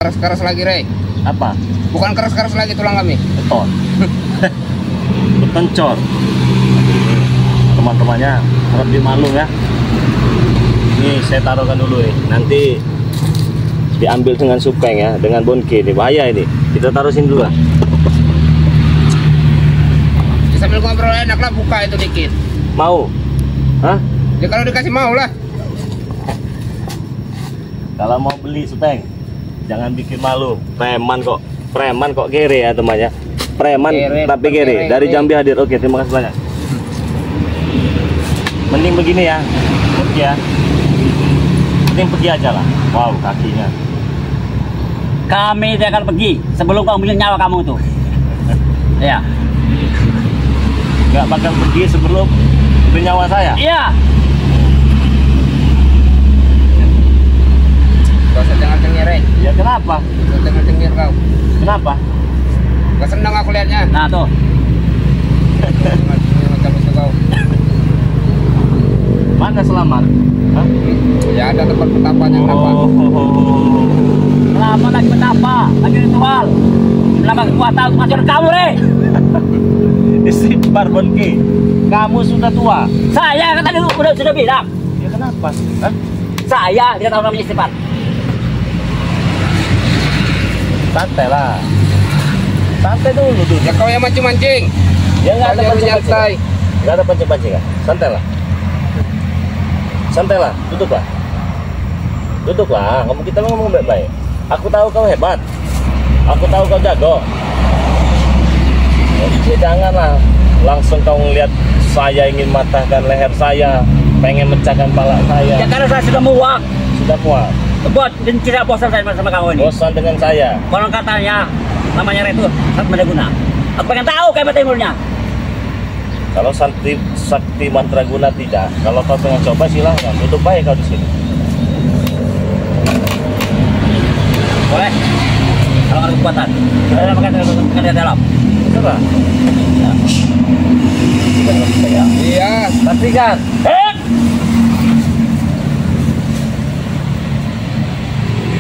Keras-keras lagi, Rey. Apa? Bukan keras-keras lagi tulang kami. Beton. Beton cor. Teman-temannya harap dimaklum ya. Ini saya taruhkan dulu ya. Nanti diambil dengan supeng ya, dengan bonke ini bahaya ini. Kita taruh sini dulu lah. Sambil ngobrol enak lah, buka itu dikit. Mau? Hah? Ya kalau dikasih mau lah. Kalau mau beli supeng, jangan bikin malu. Preman kok kere ya temannya. Preman Kere, tapi kere. Dari Jambi hadir. Oke, terima kasih banyak. Mending begini ya. Oke ya. Mending pergi aja lah. Wow, kakinya. Kami tidak akan pergi sebelum kau ambil nyawa kamu tuh. Ya. Nggak bakal pergi sebelum ambil nyawa saya. Iya. Gak usah cengir-cengir, Rey. Ya kenapa? Gak usah cengir-cengir kau. Kenapa? Gak senang aku lihatnya. Nah tuh. Cengir macam itu kau. Mana selamat? Hah? Ya ada tempat petapanya kenapa? Lama lagi betapa, lagi ritual. Lama kekuatan masuk kamu, Rey. Istighfar bonke. Kamu sudah tua. Saya kan tadi sudah bilang. Ya kenapa? Hah? Saya tidak tahu namanya istighfar. Santai lah. Santai dulu tuh. Ya kau yang mancing-mancing. Ya nggak ada Kau pancing-pancing. nyantai. Nggak ada pancing-pancing kan? Santai lah. Santai lah. Duduk lah. Duduk lah. Kita ngomong baik-baik. Aku tahu kau hebat. Aku tahu kau jago. Ya janganlah langsung kau ngelihat saya ingin matahkan leher saya, pengen mecahkan pala saya. Ya karena saya sudah muak. Sudah muak. Buat dan tidak bosan saya sama kamu ini. Bosan dengan saya. Konon katanya namanya Rey itu sangat mengguna. Aku pengen tahu kayak timurnya. Kalau sakti mantraguna tidak. Kalau kau pengen coba silahkan. Duduk baik kau di sini. Boleh? Kalau ada kekuatan, kita makan di dalam. Coba. Ya. Iya. Pastikan. Hep!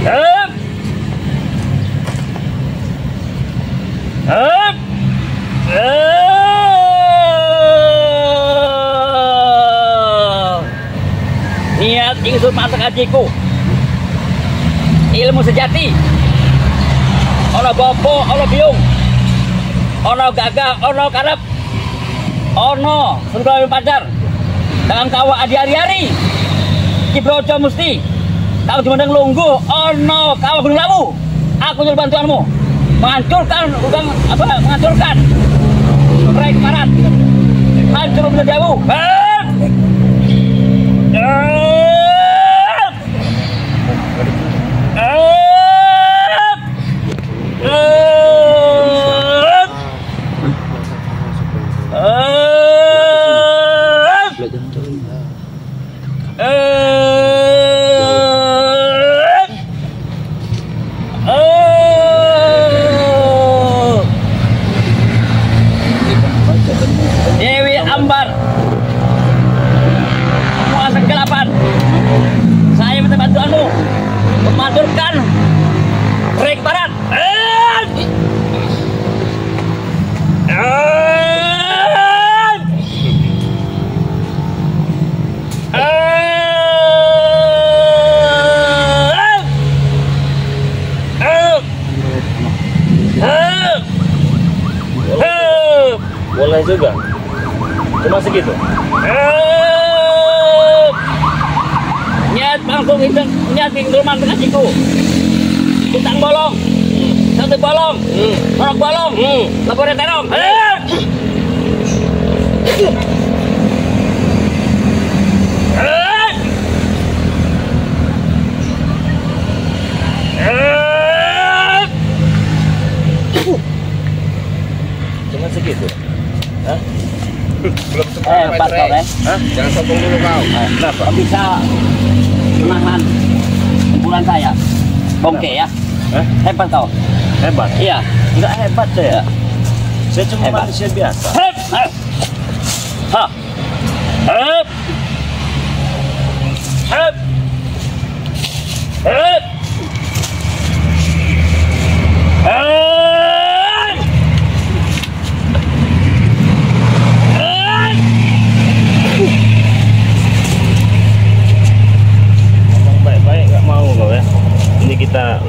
Hep! Hep! Niat ingsun mantek ajiku. Ilmu sejati. Ono bopo, ono biung. Ono gagah, ono karep. Ono sundal pacar. Dalam kawa adi hari-hari. Ki brojo musti. Kau cuma ngelungguh. Ono kawa gunung lawu. Aku nyuruh bantuanmu. Menghancurkan udang apa? Menghancurkan. Rey Barat. Hancur benda jauh. Dewi Ambar, penguasa kegelapan. Saya minta bantuanmu memadurkan Rey Barat. Boleh juga. Cuma segitu. Niat langsung itu, niat tinggal mantek ajiku. Bintang bolong, satu bolong, orok bolong, laporan terong. Cuma segitu. Hah? Belum sempurna, Hebat kau, Rey. Hah? Jangan sombong dulu kau. Kenapa? Kau bisa menahan kumpulan saya. Bongke ya. Hah? Hebat kau. Hebat? Iya. Enggak hebat saya. Saya cuma Hebat. manusia biasa. Hep! Hep! Ha! Hep! Hep! Hep!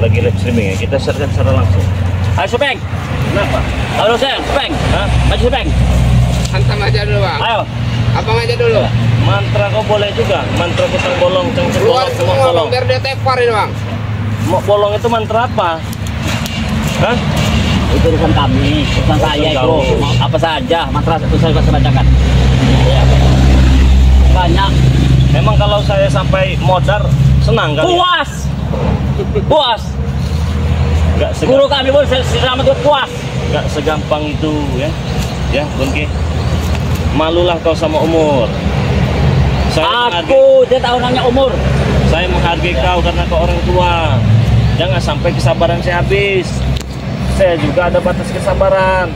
lagi live streaming ya. Kita share secara langsung. Ayo Supeng. Kenapa? Halo Supeng. Hah? Maju Supeng. Hantam aja dulu bang. Ayo. Abang aja dulu. Mantra kau boleh juga. Mantra kutang bolong, cengceng Keluar bolong, semua semua bang, bolong. biar dia tepar ini bang. Mau bolong itu mantra apa? Hah? Itu urusan kami, urusan saya itu. kamu. Mau apa saja, mantra itu saya bacakan. Ya. Banyak. Memang kalau saya sampai modar senang kali. Puas. Puas. Gak Guru kami pun selama itu puas. Gak segampang itu ya. Ya, Bonke. Malulah kau sama umur. Aku dia tahu nanya umur. Saya menghargai kau karena kau orang tua. Jangan sampai kesabaran saya habis. Saya juga ada batas kesabaran.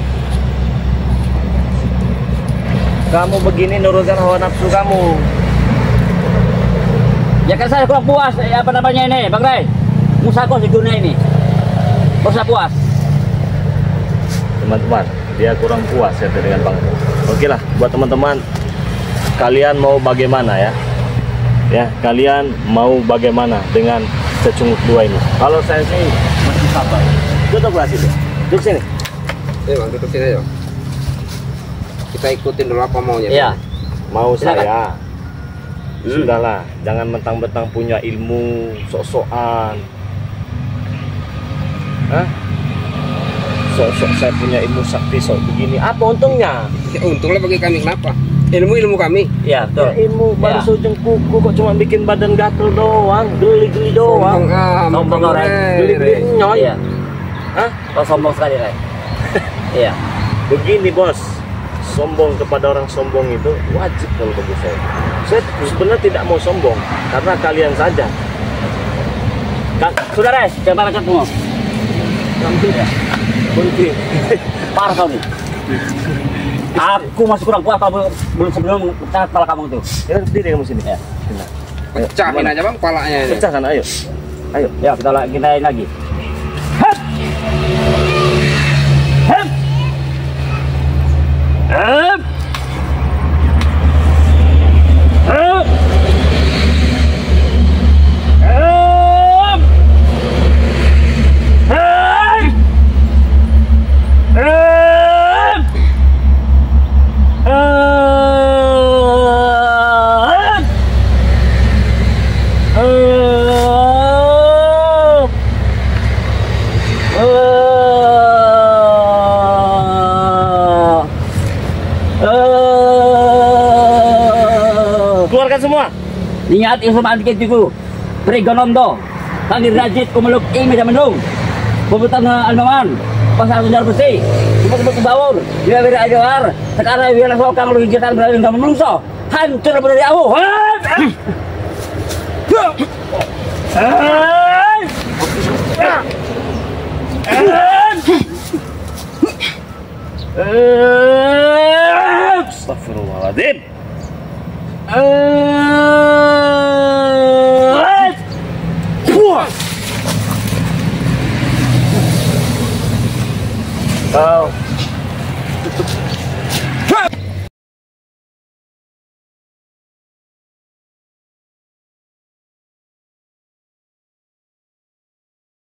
Kamu begini nurutkan hawa nafsu kamu. Ya kan saya kurang puas, apa namanya ini, Bang Ray? Musaku di dunia ini. Kurang puas. Teman-teman, dia kurang puas ya dengan Bang. Oke lah, buat teman-teman, kalian mau bagaimana ya? Ya, kalian mau bagaimana dengan cecunguk dua ini? Kalau saya sih masih sabar. Duduk lah situ. Duduk sini. Bang, duduk sini aja. Kita ikutin dulu apa maunya. Iya. Mau Silakan. saya. Sudahlah, jangan mentang-mentang punya ilmu sok-sokan. Hah? Sok-sok saya punya ilmu sakti sok begini. Apa untungnya? Ya, untunglah bagi kami kenapa? Ilmu kami. Iya, betul. Ya, ilmu baru Ya. seujung kuku kok cuma bikin badan gatel doang, geli-geli doang. Sombong orang. Geli-geli nyoy. Iya. Hah? Kau sombong sekali, Ray. Iya. Begini bos, sombong kepada orang sombong itu wajib kalau bagi saya. Saya sebenarnya tidak mau sombong karena kalian saja. Sudah, Ray, coba baca semua. Ya. Bunting. Parah kau nih. Aku masih kurang puas kalau belum sebelum pecah kepala kamu itu. Ya berdiri kamu sini. Ya. Nah, Pecahin aja bang kepalanya ini. pecahkan, ayo. Ayo. Ya, kita lain lagi. Hep. Hep. Hep. Hep. Hep. Hep. Hep. Keluarkan semua. Niat yang sama antiket itu Pregonondo Tangir Rajit Kumeluk Imi dan Mendung Pembutan Almaman Pasar Tunjar Besi Sebut-sebut Kebawur Bila-bila Ajar Sekarang bila sokang lu hijatan berada dengan menungso hancur dari aku. Astagfirullahaladzim.